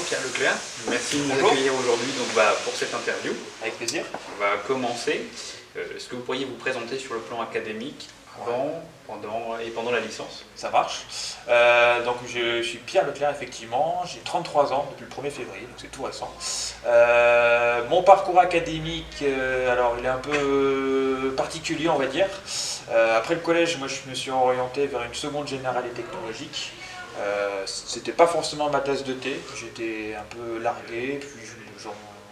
Bonjour Pierre Leclerc, merci de nous Bonjour. accueillir aujourd'hui pour cette interview. Avec plaisir. On va commencer. Est-ce que vous pourriez vous présenter sur le plan académique avant, pendant la licence? Ça marche. Donc je suis Pierre Leclerc, effectivement, j'ai 33 ans depuis le 1er février, donc c'est tout récent. Mon parcours académique, alors il est un peu particulier, on va dire. Après le collège, moi je me suis orienté vers une seconde générale et technologique. C'était pas forcément ma tasse de thé, j'étais un peu largué, puis je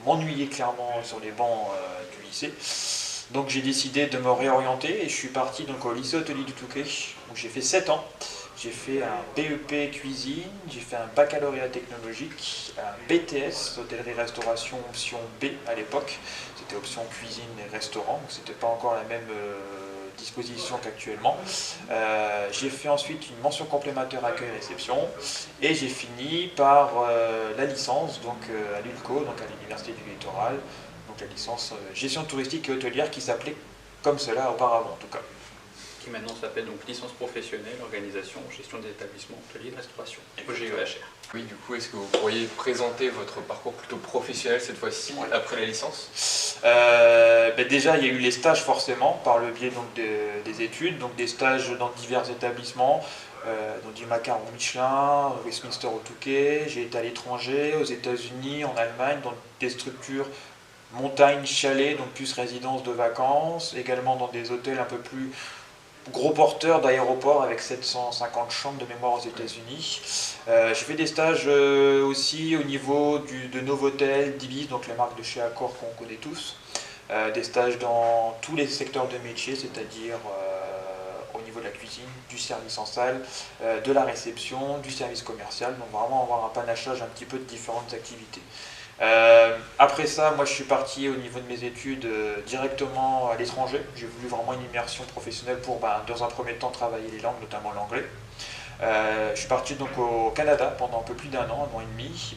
m'ennuyais clairement sur les bancs du lycée. Donc j'ai décidé de me réorienter et je suis parti donc au lycée hôtelier du Touquet, où j'ai fait 7 ans. J'ai fait un BEP cuisine, j'ai fait un baccalauréat technologique, un BTS hôtellerie-restauration option B à l'époque. C'était option cuisine et restaurant, donc c'était pas encore la même disposition qu'actuellement. J'ai fait ensuite une mention complémentaire accueil-réception et j'ai fini par la licence donc à l'ULCO, donc à l'Université du Littoral. Donc la licence gestion touristique et hôtelière qui s'appelait comme cela auparavant en tout cas. Qui maintenant s'appelle donc licence professionnelle, organisation, gestion des établissements hôteliers de restauration, OGEHR. Oui, du coup, est-ce que vous pourriez présenter votre parcours plutôt professionnel cette fois-ci, après la licence? Déjà, il y a eu les stages forcément, par le biais donc, des études, donc des stages dans divers établissements, donc du Macaron Michelin, Westminster au Touquet. J'ai été à l'étranger, aux États-Unis, en Allemagne, dans des structures montagne, chalet, donc plus résidence de vacances, également dans des hôtels un peu plus gros porteurs d'aéroports avec 750 chambres de mémoire aux États-Unis. J'ai fait des stages aussi au niveau de Novotel, d'Ibis, donc les marques de chez Accor qu'on connaît tous. Des stages dans tous les secteurs de métier, c'est-à-dire au niveau de la cuisine, du service en salle, de la réception, du service commercial, donc vraiment avoir un panachage un petit peu de différentes activités. Après ça, moi je suis parti au niveau de mes études directement à l'étranger. J'ai voulu vraiment une immersion professionnelle pour, dans un premier temps, travailler les langues, notamment l'anglais. Je suis parti donc au Canada pendant un peu plus d'un an et demi.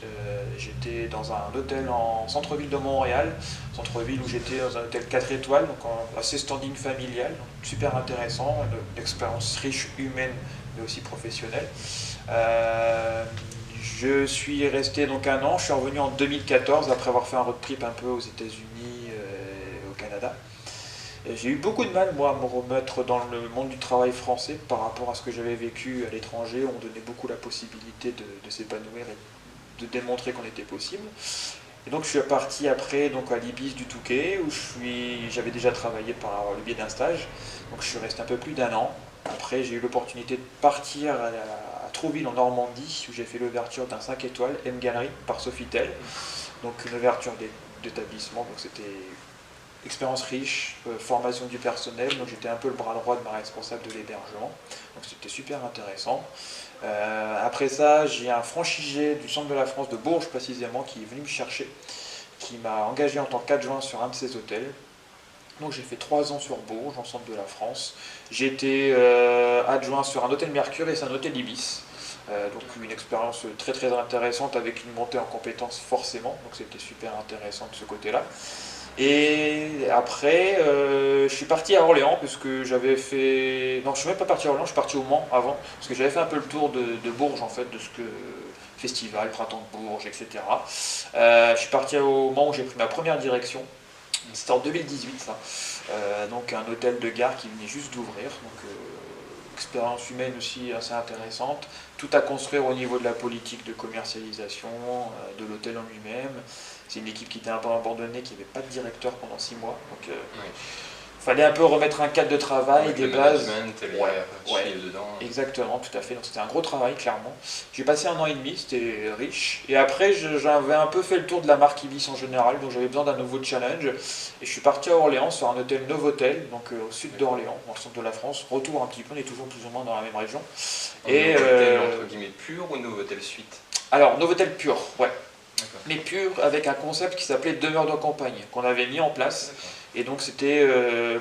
J'étais dans un hôtel en centre-ville de Montréal, centre-ville où j'étais dans un hôtel 4 étoiles, donc assez standing familial, donc super intéressant, une expérience riche, humaine mais aussi professionnelle. Je suis resté donc un an, je suis revenu en 2014 après avoir fait un road trip un peu aux États-Unis et au Canada. J'ai eu beaucoup de mal moi à me remettre dans le monde du travail français par rapport à ce que j'avais vécu à l'étranger. On donnait beaucoup la possibilité de s'épanouir et de démontrer qu'on était possible. Et donc je suis parti après donc à l'Ibis du Touquet où j'avais déjà travaillé par le biais d'un stage. Donc je suis resté un peu plus d'un an. Après j'ai eu l'opportunité de partir à Trouville en Normandie où j'ai fait l'ouverture d'un 5 étoiles M Gallery par Sofitel, donc une ouverture d'établissement, donc c'était expérience riche, formation du personnel, donc j'étais un peu le bras droit de ma responsable de l'hébergement, donc c'était super intéressant. Après ça, j'ai un franchisé du centre de la France de Bourges précisément qui est venu me chercher, qui m'a engagé en tant qu'adjoint sur un de ses hôtels. Donc j'ai fait 3 ans sur Bourges, en centre de la France. J'ai été adjoint sur un hôtel Mercure et c'est un hôtel Ibis. Donc une expérience très très intéressante avec une montée en compétences forcément. Donc c'était super intéressant de ce côté-là. Et après, je suis parti à Orléans parce que j'avais fait... Non, je ne suis même pas parti à Orléans, je suis parti au Mans avant. Parce que j'avais fait un peu le tour de Bourges en fait, de ce que... Festival, Printemps de Bourges, etc. Je suis parti au Mans où j'ai pris ma première direction. C'était en 2018 ça. Donc un hôtel de gare qui venait juste d'ouvrir, donc expérience humaine aussi assez intéressante. Tout à construire au niveau de la politique de commercialisation, de l'hôtel en lui-même. C'est une équipe qui était un peu abandonnée, qui n'avait pas de directeur pendant 6 mois. Donc fallait un peu remettre un cadre de travail, avec des le bases. management, dedans. Exactement, tout à fait. Donc c'était un gros travail, clairement. J'ai passé un an et demi, c'était riche. Et après, j'avais un peu fait le tour de la marque Ibis en général, donc j'avais besoin d'un nouveau challenge. Et je suis parti à Orléans sur un hôtel Novotel, donc au sud d'Orléans, dans le centre de la France. Retour un petit peu, on est toujours plus ou moins dans la même région. Et Novotel entre guillemets pur ou Novotel suite? Alors, Novotel pur, ouais. Mais pur avec un concept qui s'appelait demeure de campagne, qu'on avait mis en place. Et donc c'était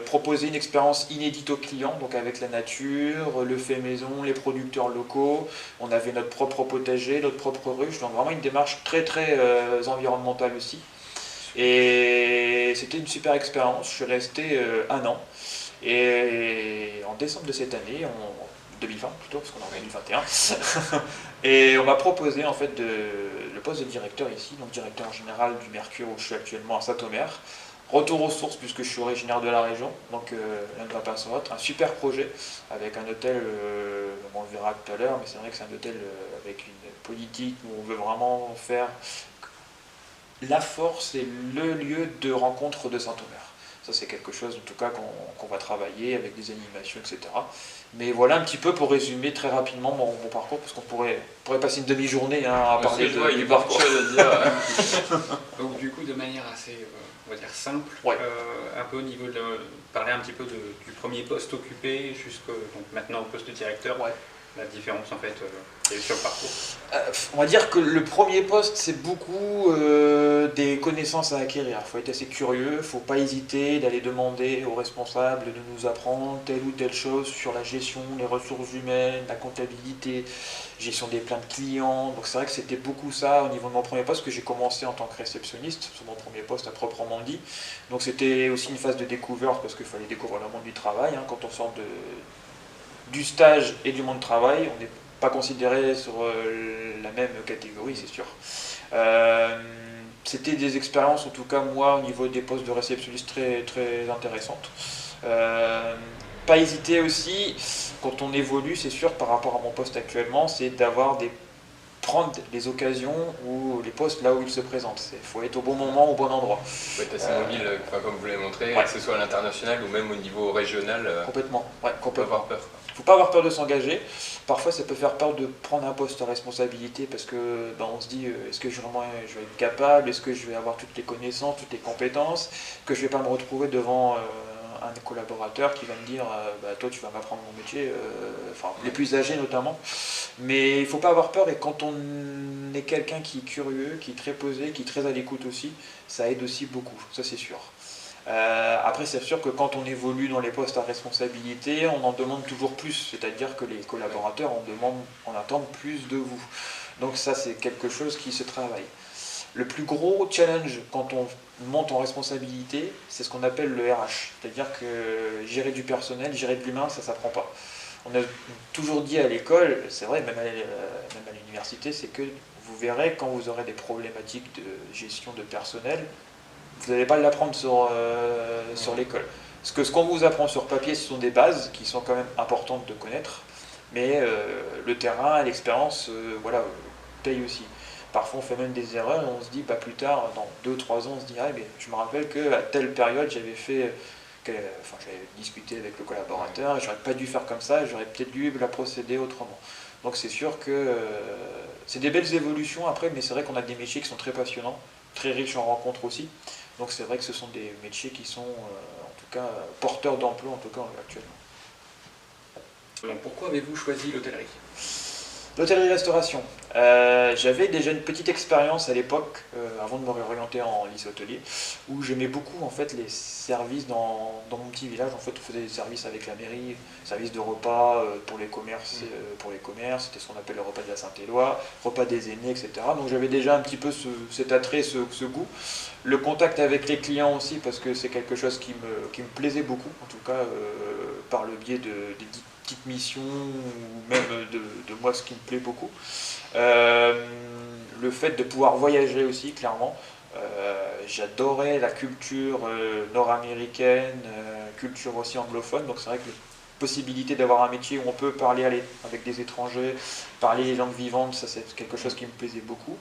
proposer une expérience inédite aux clients, donc avec la nature, le fait maison, les producteurs locaux. On avait notre propre potager, notre propre ruche, donc vraiment une démarche très très environnementale aussi. Et c'était une super expérience, je suis resté un an. Et en décembre de cette année, 2020 plutôt, parce qu'on est en 2021. Et on m'a proposé en fait le poste de directeur ici, donc directeur général du Mercure où je suis actuellement à Saint-Omer. Retour aux sources puisque je suis originaire de la région, donc l'un ne va pas sans l'autre. Un super projet avec un hôtel, on le verra tout à l'heure, mais c'est vrai que c'est un hôtel avec une politique où on veut vraiment faire la force et le lieu de rencontre de Saint-Omer. Ça c'est quelque chose en tout cas qu'on va travailler avec des animations, etc. Mais voilà un petit peu pour résumer très rapidement mon parcours, parce qu'on pourrait passer une demi-journée à parler du parcours. À dire. Donc du coup, de manière assez, on va dire simple, Ouais. un peu au niveau de parler un petit peu du premier poste occupé jusqu'au donc maintenant au poste de directeur. Ouais. La différence en fait qu'il y a eu sur le parcours. On va dire que le premier poste, c'est beaucoup des connaissances à acquérir. Il faut être assez curieux, il ne faut pas hésiter d'aller demander aux responsables de nous apprendre telle ou telle chose sur la gestion, les ressources humaines, la comptabilité, gestion des plaintes clients. Donc c'est vrai que c'était beaucoup ça au niveau de mon premier poste, que j'ai commencé en tant que réceptionniste, sur mon premier poste à proprement dit. Donc c'était aussi une phase de découverte, parce qu'il fallait découvrir le monde du travail. Quand on sort du stage et du monde du travail, on n'est pas considéré sur la même catégorie, c'est sûr. C'était des expériences, en tout cas moi, au niveau des postes de réceptionniste très, très intéressantes. Pas hésiter aussi, quand on évolue, c'est sûr, par rapport à mon poste actuellement, c'est prendre les occasions ou les postes là où ils se présentent. Il faut être au bon moment, au bon endroit. Il faut être assez mobile, comme vous l'avez montré, Ouais. que ce soit à l'international ou même au niveau régional. Complètement, ouais, On peut avoir peur. Il ne faut pas avoir peur de s'engager. Parfois, ça peut faire peur de prendre un poste à responsabilité parce que on se dit est-ce que je vais être capable, est-ce que je vais avoir toutes les connaissances, toutes les compétences, que je ne vais pas me retrouver devant un collaborateur qui va me dire toi tu vas m'apprendre mon métier, les plus âgés notamment. Mais il ne faut pas avoir peur, et quand on est quelqu'un qui est curieux, qui est très posé, qui est très à l'écoute aussi, ça aide aussi beaucoup, ça c'est sûr. Après, c'est sûr que quand on évolue dans les postes à responsabilité, on en demande toujours plus, c'est-à-dire que les collaborateurs en attendent plus de vous. Donc ça, c'est quelque chose qui se travaille. Le plus gros challenge quand on monte en responsabilité, c'est ce qu'on appelle le RH, c'est-à-dire que gérer du personnel, gérer de l'humain, ça ne s'apprend pas. On a toujours dit à l'école, c'est vrai, même à l'université, c'est que vous verrez quand vous aurez des problématiques de gestion de personnel, vous n'allez pas l'apprendre sur l'école. Parce que ce qu'on vous apprend sur papier, ce sont des bases qui sont quand même importantes de connaître, mais le terrain, l'expérience, paye aussi. Parfois on fait même des erreurs et on se dit plus tard, dans 2-3 ans, on se dit mais je me rappelle qu'à telle période j'avais discuté avec le collaborateur et j'aurais pas dû faire comme ça, j'aurais peut-être dû la procéder autrement. Donc c'est sûr que c'est des belles évolutions après, mais c'est vrai qu'on a des métiers qui sont très passionnants, très riches en rencontres aussi. Donc c'est vrai que ce sont des métiers qui sont en tout cas porteurs d'emploi en tout cas actuellement. Donc pourquoi avez-vous choisi l'hôtellerie ? L'hôtellerie-restauration. J'avais déjà une petite expérience à l'époque, avant de me réorienter en lycée hôtelier, où j'aimais beaucoup en fait les services dans mon petit village. En fait, on faisait des services avec la mairie, services de repas pour les commerces, c'était ce qu'on appelle le repas de la Saint-Éloi, repas des aînés, etc. Donc j'avais déjà un petit peu cet attrait, ce goût. Le contact avec les clients aussi, parce que c'est quelque chose qui me plaisait beaucoup, en tout cas par le biais des petites missions ou même de moi, ce qui me plaît beaucoup. Le fait de pouvoir voyager aussi, clairement. J'adorais la culture nord-américaine, culture aussi anglophone, donc c'est vrai que la possibilité d'avoir un métier où on peut parler avec des étrangers, parler les langues vivantes, ça c'est quelque chose qui me plaisait beaucoup.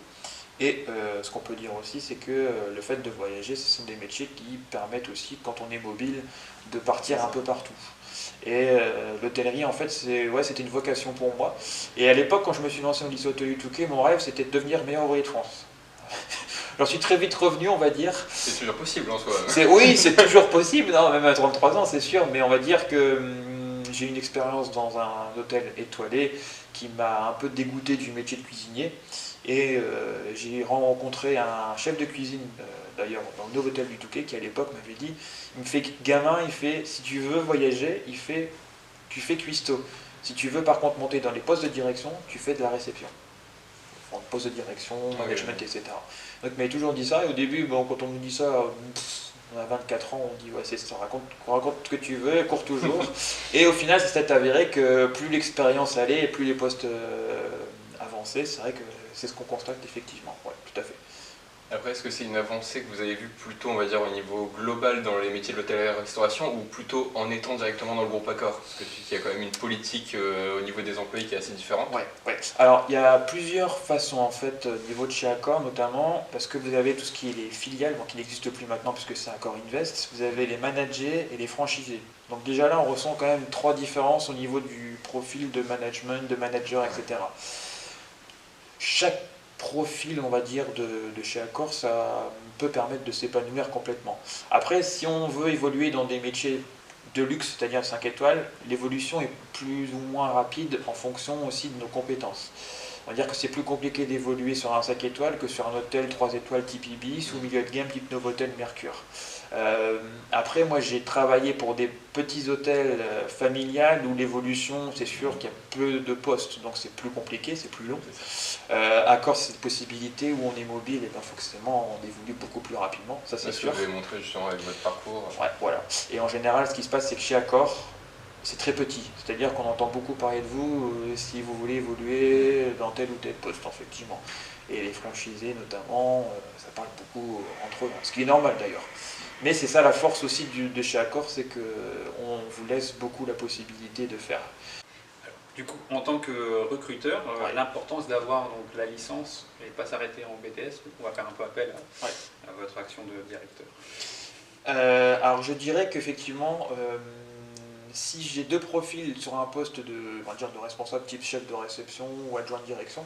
Et ce qu'on peut dire aussi, c'est que le fait de voyager, ce sont des métiers qui permettent aussi, quand on est mobile, de partir un peu partout. Et l'hôtellerie, en fait, c'était une vocation pour moi. Et à l'époque, quand je me suis lancé au lycée hôtelier Touquet, mon rêve, c'était de devenir meilleur ouvrier de France. J'en suis très vite revenu, on va dire. C'est toujours possible en soi. Oui, c'est toujours possible, même à 33 ans, c'est sûr. Mais on va dire que j'ai eu une expérience dans un hôtel étoilé qui m'a un peu dégoûté du métier de cuisinier. Et j'ai rencontré un chef de cuisine, d'ailleurs dans le Novotel du Touquet, qui à l'époque m'avait dit, il me fait gamin, si tu veux voyager, tu fais cuistot. Si tu veux par contre monter dans les postes de direction, tu fais de la réception. Poste de direction, management, etc. Donc il m'avait toujours dit ça, et au début, quand on me dit ça, On a 24 ans, on dit ouais c'est ça, raconte ce que tu veux, cours toujours. Et au final, c'est s'est avéré que plus l'expérience allait et plus les postes avançaient, c'est vrai que c'est ce qu'on constate effectivement, ouais, tout à fait. Après, est-ce que c'est une avancée que vous avez vue plutôt, on va dire, au niveau global dans les métiers de l'hôtellerie-restauration ou plutôt en étant directement dans le groupe Accor? Parce que tu dis qu'il y a quand même une politique au niveau des employés qui est assez différente. Ouais, ouais. Alors, il y a plusieurs façons en fait, au niveau de chez Accor notamment, parce que vous avez tout ce qui est les filiales, bon, qui n'existe plus maintenant puisque c'est Accor Invest, vous avez les managers et les franchisés. Donc déjà là, on ressent quand même 3 différences au niveau du profil de management, de manager, etc. Chaque profil, on va dire, de chez Accor, ça peut permettre de s'épanouir complètement. Après, si on veut évoluer dans des métiers de luxe, c'est-à-dire 5 étoiles, l'évolution est plus ou moins rapide en fonction aussi de nos compétences. On va dire que c'est plus compliqué d'évoluer sur un 5 étoiles que sur un hôtel 3 étoiles type Ibis ou milieu de gamme type Novotel Mercure. Après, moi j'ai travaillé pour des petits hôtels familiales où l'évolution, c'est sûr qu'il y a peu de postes, donc c'est plus compliqué, c'est plus long. Accor, c'est cette possibilité où on est mobile, et bien forcément on évolue beaucoup plus rapidement, ça c'est sûr. Ce que vous avez montré justement avec votre parcours. Ouais, voilà. Et en général, ce qui se passe, c'est que chez Accor, c'est très petit. C'est-à-dire qu'on entend beaucoup parler de vous si vous voulez évoluer dans tel ou tel poste, effectivement. Et les franchisés, notamment, ça parle beaucoup entre eux, ce qui est normal d'ailleurs. Mais c'est ça la force aussi de chez Accor, c'est qu'on vous laisse beaucoup la possibilité de faire. Du coup, en tant que recruteur, Ouais. l'importance d'avoir donc la licence et pas s'arrêter en BTS, on va faire un peu appel à votre action de directeur. Alors je dirais qu'effectivement, si j'ai 2 profils sur un poste on va dire de responsable type chef de réception ou adjoint de direction,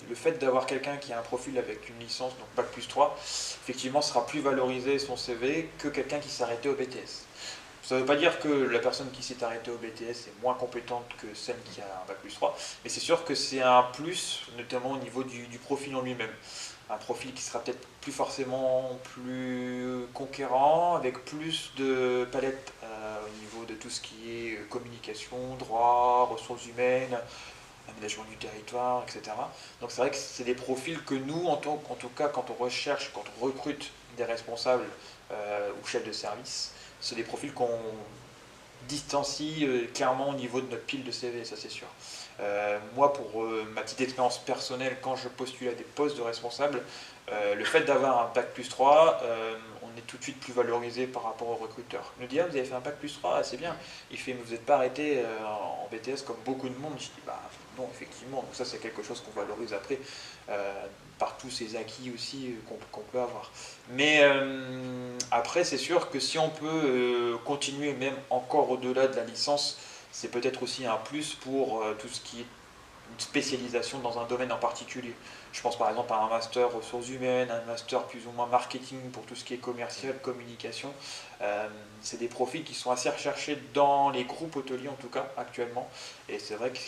le fait d'avoir quelqu'un qui a un profil avec une licence, donc Bac+3, effectivement sera plus valorisé son CV que quelqu'un qui s'est arrêté au BTS. Ça ne veut pas dire que la personne qui s'est arrêtée au BTS est moins compétente que celle qui a un Bac+3, mais c'est sûr que c'est un plus, notamment au niveau du profil en lui-même. Un profil qui sera peut-être plus forcément plus conquérant, avec plus de palette au niveau de tout ce qui est communication, droit, ressources humaines, aménagement du territoire, etc. Donc c'est vrai que c'est des profils que nous, en tout cas, quand on recherche, quand on recrute des responsables ou chefs de service, c'est des profils qu'on distancie clairement au niveau de notre pile de CV, ça c'est sûr. Moi, pour ma petite expérience personnelle, quand je postule à des postes de responsable, le fait d'avoir un Bac+3, on est tout de suite plus valorisé par rapport aux recruteurs. Il nous dit, ah, vous avez fait un Bac+3, ah, c'est bien. Il fait, mais vous n'êtes pas arrêté en BTS comme beaucoup de monde. Je dis, bah non, effectivement. Donc ça, c'est quelque chose qu'on valorise après, par tous ces acquis aussi qu'on peut avoir. Mais après, c'est sûr que si on peut continuer même encore au-delà de la licence, c'est peut-être aussi un plus pour tout ce qui est une spécialisation dans un domaine en particulier. Je pense par exemple à un master ressources humaines, un master plus ou moins marketing pour tout ce qui est commercial, communication. C'est des profils qui sont assez recherchés dans les groupes hôteliers en tout cas actuellement. Et c'est vrai que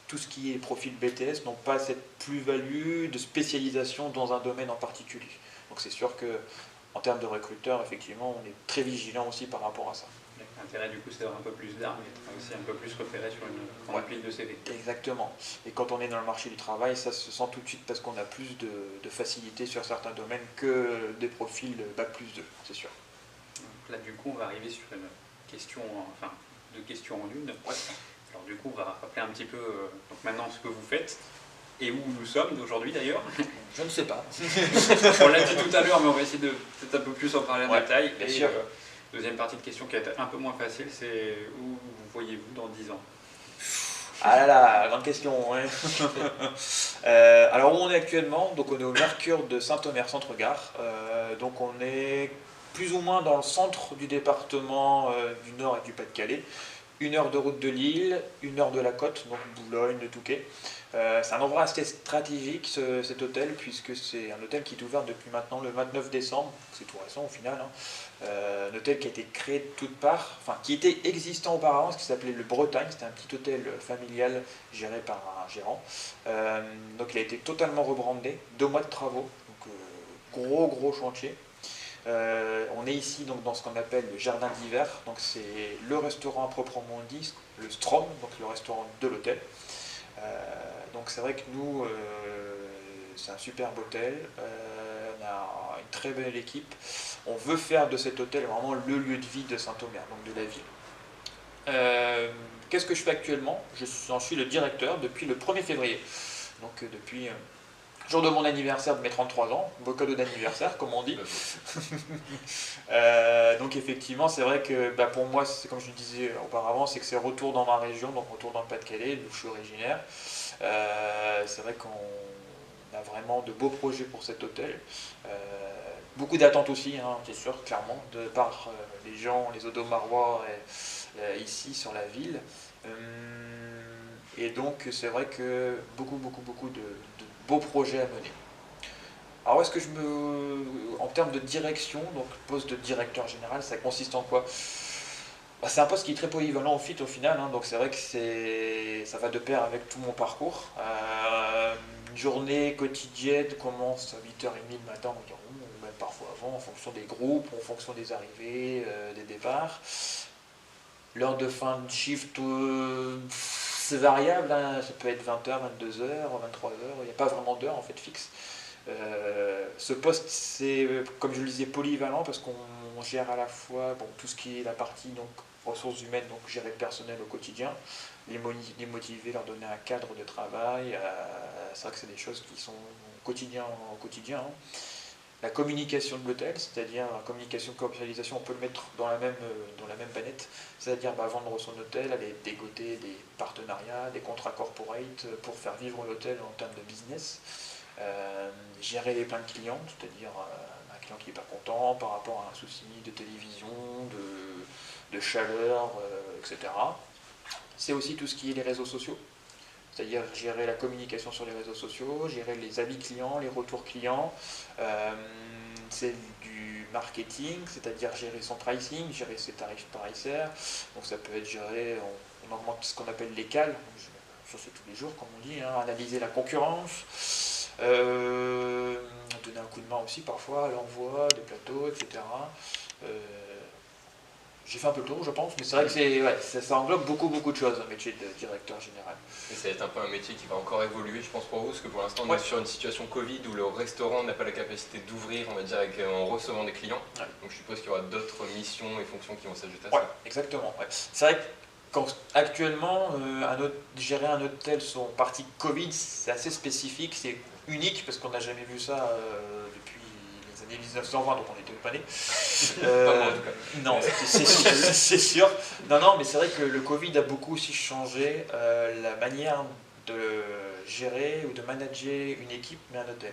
tout ce qui est profil BTS n'ont pas cette plus-value de spécialisation dans un domaine en particulier. Donc c'est sûr que en termes de recruteurs, effectivement, on est très vigilant aussi par rapport à ça. L'intérêt du coup c'est d'avoir un peu plus d'armes et aussi un peu plus repéré sur une pile de CV. Exactement. Et quand on est dans le marché du travail, ça se sent tout de suite parce qu'on a plus de facilité sur certains domaines que des profils Bac+2, c'est sûr. Donc là du coup on va arriver sur une question, enfin 2 questions en une. Ouais. Alors du coup on va rappeler un petit peu donc maintenant ce que vous faites et où nous sommes aujourd'hui d'ailleurs. Je ne sais pas. On l'a dit tout à l'heure mais on va essayer de peut-être un peu plus en parler en détail. Bien et sûr. Deuxième partie de question qui est un peu moins facile, c'est où vous voyez-vous dans 10 ans? Ah là là, grande question. Ouais. Alors où on est actuellement, donc on est au Mercure de Saint-Omer Centre-Gare. Donc on est plus ou moins dans le centre du département du Nord et du Pas-de-Calais. 1 heure de route de Lille, 1 heure de la côte, donc Boulogne, le Touquet. C'est un endroit assez stratégique cet hôtel, puisque c'est un hôtel qui est ouvert depuis maintenant le 29 décembre, c'est tout récent au final. Un hôtel qui a été créé de toutes parts, enfin qui était existant auparavant, ce qui s'appelait le Bretagne, c'était un petit hôtel familial géré par un gérant. Donc il a été totalement rebrandé, 2 mois de travaux, donc gros chantier. On est ici donc dans ce qu'on appelle le jardin d'hiver, donc c'est le restaurant proprement dit, le Strom, donc le restaurant de l'hôtel. Donc c'est vrai que nous, c'est un superbe hôtel, on a une très belle équipe. On veut faire de cet hôtel vraiment le lieu de vie de Saint-Omer, donc de la ville. Qu'est-ce que je fais actuellement? J'en suis le directeur depuis le 1er février. Donc depuis le jour de mon anniversaire de mes 33 ans, beau cadeau d'anniversaire comme on dit. Donc effectivement c'est vrai que pour moi, c'est comme je le disais auparavant, c'est que c'est retour dans ma région, donc retour dans le Pas-de-Calais, d'où je suis originaire. C'est vrai qu'on a vraiment de beaux projets pour cet hôtel. Beaucoup d'attentes aussi, hein, c'est sûr, clairement, de par les gens, les Audomarois ici sur la ville. Et donc c'est vrai que beaucoup de beaux projets à mener. Alors est-ce que en termes de direction, donc poste de directeur général, ça consiste en quoi? C'est un poste qui est très polyvalent au final, hein, donc c'est vrai que ça va de pair avec tout mon parcours. Une journée quotidienne commence à 8h30 le matin environ, ou même parfois avant, en fonction des groupes, en fonction des arrivées, des départs. L'heure de fin de shift, c'est variable, hein, ça peut être 20h, 22h, 23h, il n'y a pas vraiment d'heure en fait fixe. Ce poste, c'est, comme je le disais, polyvalent parce qu'on gère à la fois tout ce qui est la partie donc, ressources humaines, donc gérer le personnel au quotidien, les motiver, leur donner un cadre de travail. C'est vrai que c'est des choses qui sont au quotidien. Hein. La communication de l'hôtel, c'est-à-dire la communication commercialisation, on peut le mettre dans la même planète, c'est-à-dire vendre son hôtel, aller dégoter des partenariats, des contrats corporate pour faire vivre l'hôtel en termes de business. Gérer les plaintes clients, c'est-à-dire un client qui n'est pas content par rapport à un souci de télévision, de chaleur, etc. C'est aussi tout ce qui est les réseaux sociaux, c'est-à-dire gérer la communication sur les réseaux sociaux, gérer les avis clients, les retours clients, c'est du marketing, c'est-à-dire gérer son pricing, gérer ses tarifs paritaires, donc ça peut être géré, on augmente ce qu'on appelle les cales, ça c'est tous les jours comme on dit, hein, analyser la concurrence, donner un coup de main aussi parfois à l'envoi des plateaux, etc. J'ai fait un peu le tour, je pense, mais c'est vrai que ça englobe beaucoup de choses, un métier de directeur général. Et ça va être un peu un métier qui va encore évoluer, je pense, pour vous, parce que pour l'instant, on est sur une situation Covid où le restaurant n'a pas la capacité d'ouvrir, on va dire, en recevant des clients. Ouais. Donc je suppose qu'il y aura d'autres missions et fonctions qui vont s'ajouter à ça. Exactement. Ouais. C'est vrai que actuellement, gérer un hôtel sur partie Covid, c'est assez spécifique, c'est unique parce qu'on n'a jamais vu ça depuis les années 1920, donc on était pas nés. Non, c'est sûr. Non, mais c'est vrai que le Covid a beaucoup aussi changé la manière de gérer ou de manager une équipe, mais un hôtel.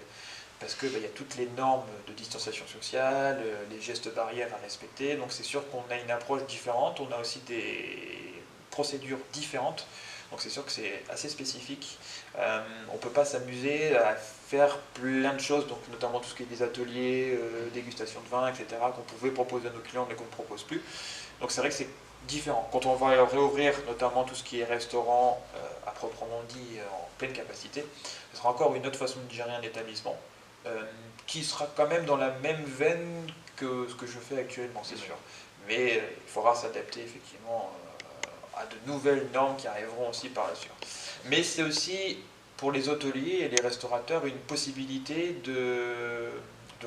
Parce qu'il y a toutes les normes de distanciation sociale, les gestes barrières à respecter, donc c'est sûr qu'on a une approche différente, on a aussi des procédures différentes. Donc c'est sûr que c'est assez spécifique. On ne peut pas s'amuser à faire plein de choses, donc notamment tout ce qui est des ateliers, dégustation de vin, etc., qu'on pouvait proposer à nos clients mais qu'on ne propose plus. Donc c'est vrai que c'est différent. Quand on va réouvrir notamment tout ce qui est restaurant à proprement dit en pleine capacité, ce sera encore une autre façon de gérer un établissement qui sera quand même dans la même veine que ce que je fais actuellement, c'est sûr. Mais il faudra s'adapter effectivement à de nouvelles normes qui arriveront aussi par la suite. Mais c'est aussi pour les hôteliers et les restaurateurs une possibilité de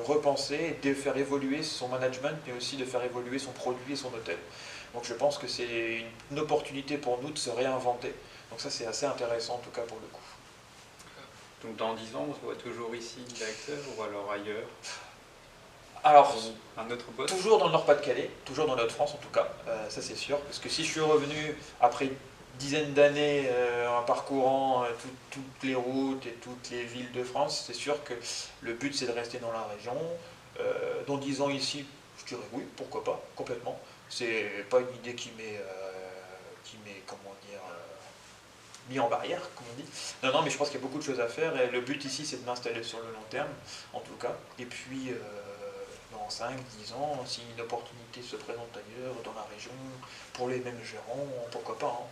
repenser, de faire évoluer son management, mais aussi de faire évoluer son produit et son hôtel. Donc je pense que c'est une opportunité pour nous de se réinventer. Donc ça c'est assez intéressant en tout cas pour le coup. Donc dans 10 ans, on se voit toujours ici directeur ou alors ailleurs? Alors, un autre poste? Toujours dans le Nord-Pas-de-Calais, toujours dans notre France en tout cas, ça c'est sûr, parce que si je suis revenu après une dizaine d'années en parcourant toutes les routes et toutes les villes de France, c'est sûr que le but c'est de rester dans la région. Dans 10 ans ici, je dirais oui, pourquoi pas, complètement. C'est pas une idée qui m'est comment dire, mis en barrière, comme on dit. Non, mais je pense qu'il y a beaucoup de choses à faire et le but ici c'est de m'installer sur le long terme, en tout cas. Et puis dans 5-10 ans, si une opportunité se présente ailleurs, dans la région, pour les mêmes gérants, pourquoi pas. Hein.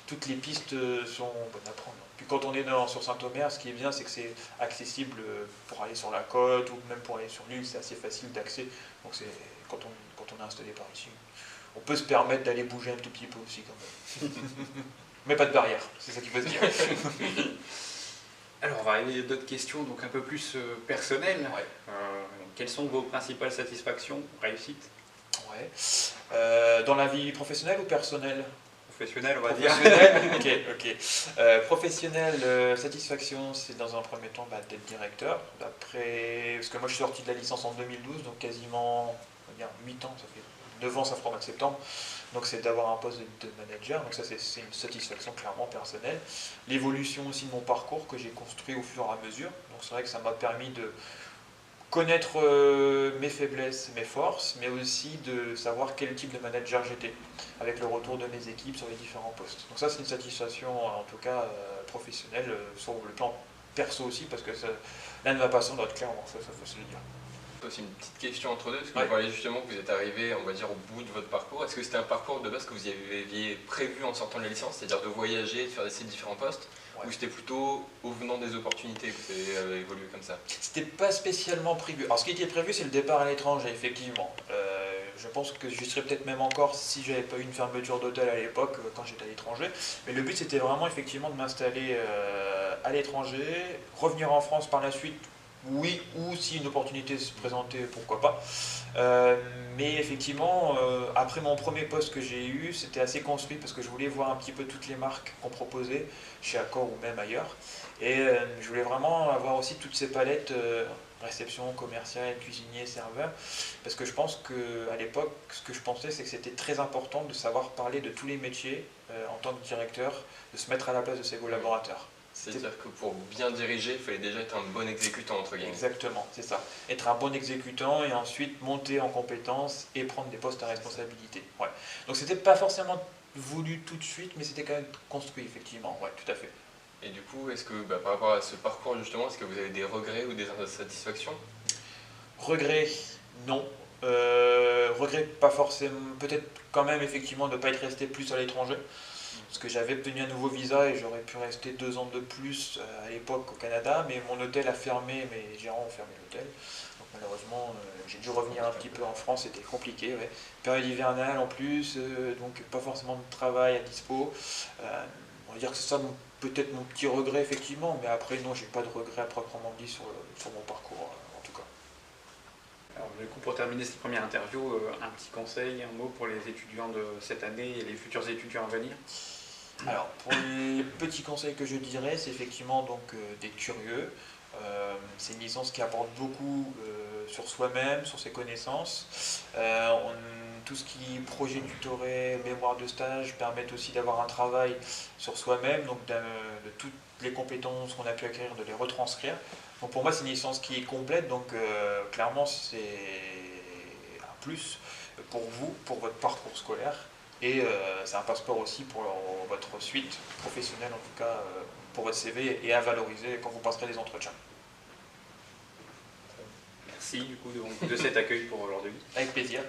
Toutes les pistes sont bonnes à prendre. Puis quand on est sur Saint-Omer, ce qui est bien, c'est que c'est accessible pour aller sur la côte ou même pour aller sur l'île, c'est assez facile d'accès. Donc quand on est installé par ici, on peut se permettre d'aller bouger un tout petit peu aussi quand même. Mais pas de barrière, c'est ça qu'il faut se dire. Alors, on va arriver à d'autres questions, donc un peu plus personnelles. Ouais. Quelles sont vos principales satisfactions, réussites? Ouais. Dans la vie professionnelle ou personnelle? Professionnelles, on va dire. Professionnelle, ok. Professionnelle, satisfaction, c'est dans un premier temps d'être directeur. Parce que moi je suis sorti de la licence en 2012, donc quasiment on va dire, 8 ans, ça fait 9 ans, ça fera au mois de septembre. Donc c'est d'avoir un poste de manager, donc ça c'est une satisfaction clairement personnelle. L'évolution aussi de mon parcours que j'ai construit au fur et à mesure, donc c'est vrai que ça m'a permis de connaître mes faiblesses, mes forces, mais aussi de savoir quel type de manager j'étais, avec le retour de mes équipes sur les différents postes. Donc ça c'est une satisfaction en tout cas professionnelle, sur le plan perso aussi, parce que l'un ne va pas sans l'autre, clairement, ça faut se le dire. Aussi une petite question entre deux, parce que Ouais. vous parliez justement que vous êtes arrivé, on va dire, au bout de votre parcours. Est-ce que c'était un parcours de base que vous aviez prévu en sortant de la licence, c'est-à-dire de voyager, de faire ces différents postes, Ouais. ou c'était plutôt au venant des opportunités que vous avez évolué comme ça? C'était pas spécialement prévu. Alors ce qui était prévu c'est le départ à l'étranger, effectivement. Je pense que j'y serais peut-être même encore si j'avais pas eu une fermeture d'hôtel à l'époque quand j'étais à l'étranger. Mais le but c'était vraiment effectivement de m'installer à l'étranger, revenir en France par la suite, oui, ou si une opportunité se présentait, pourquoi pas. Mais effectivement, après mon premier poste que j'ai eu, c'était assez construit parce que je voulais voir un petit peu toutes les marques qu'on proposait chez Accor ou même ailleurs. Et je voulais vraiment avoir aussi toutes ces palettes réception, commercial, cuisinier, serveur, parce que je pense qu'à l'époque, ce que je pensais, c'est que c'était très important de savoir parler de tous les métiers en tant que directeur, de se mettre à la place de ses collaborateurs. C'est-à-dire que pour bien diriger, il fallait déjà être un bon exécutant, entre guillemets. Exactement, c'est ça. Être un bon exécutant et ensuite monter en compétences et prendre des postes à responsabilité. Ouais. Donc c'était pas forcément voulu tout de suite, mais c'était quand même construit, effectivement. Ouais, tout à fait. Et du coup, est-ce que par rapport à ce parcours justement, est-ce que vous avez des regrets ou des insatisfactions? Regret, non. Regret, pas forcément. Peut-être quand même, effectivement, de ne pas être resté plus à l'étranger. Parce que j'avais obtenu un nouveau visa et j'aurais pu rester 2 ans de plus à l'époque au Canada, mais mon hôtel a fermé, mes gérants ont fermé l'hôtel. Donc malheureusement, j'ai dû revenir un petit peu en France, c'était compliqué. Ouais. Période hivernale en plus, donc pas forcément de travail à dispo. On va dire que c'est ça peut-être mon petit regret, effectivement, mais après, non, j'ai pas de regret à proprement dit sur mon parcours, en tout cas. Alors, du coup, pour terminer cette première interview, un petit conseil, un mot pour les étudiants de cette année et les futurs étudiants à venir? Alors, pour les petits conseils que je dirais, c'est effectivement donc d'être curieux. C'est une licence qui apporte beaucoup sur soi-même, sur ses connaissances. Tout ce qui est projet tutoré, mémoire de stage, permettent aussi d'avoir un travail sur soi-même, donc de toutes les compétences qu'on a pu acquérir, de les retranscrire. Donc pour moi, c'est une licence qui est complète, donc clairement, c'est un plus pour vous, pour votre parcours scolaire. Et c'est un passeport aussi pour votre suite professionnelle, en tout cas pour votre CV, et à valoriser quand vous passerez les entretiens. Merci du coup de cet accueil pour aujourd'hui. Avec plaisir.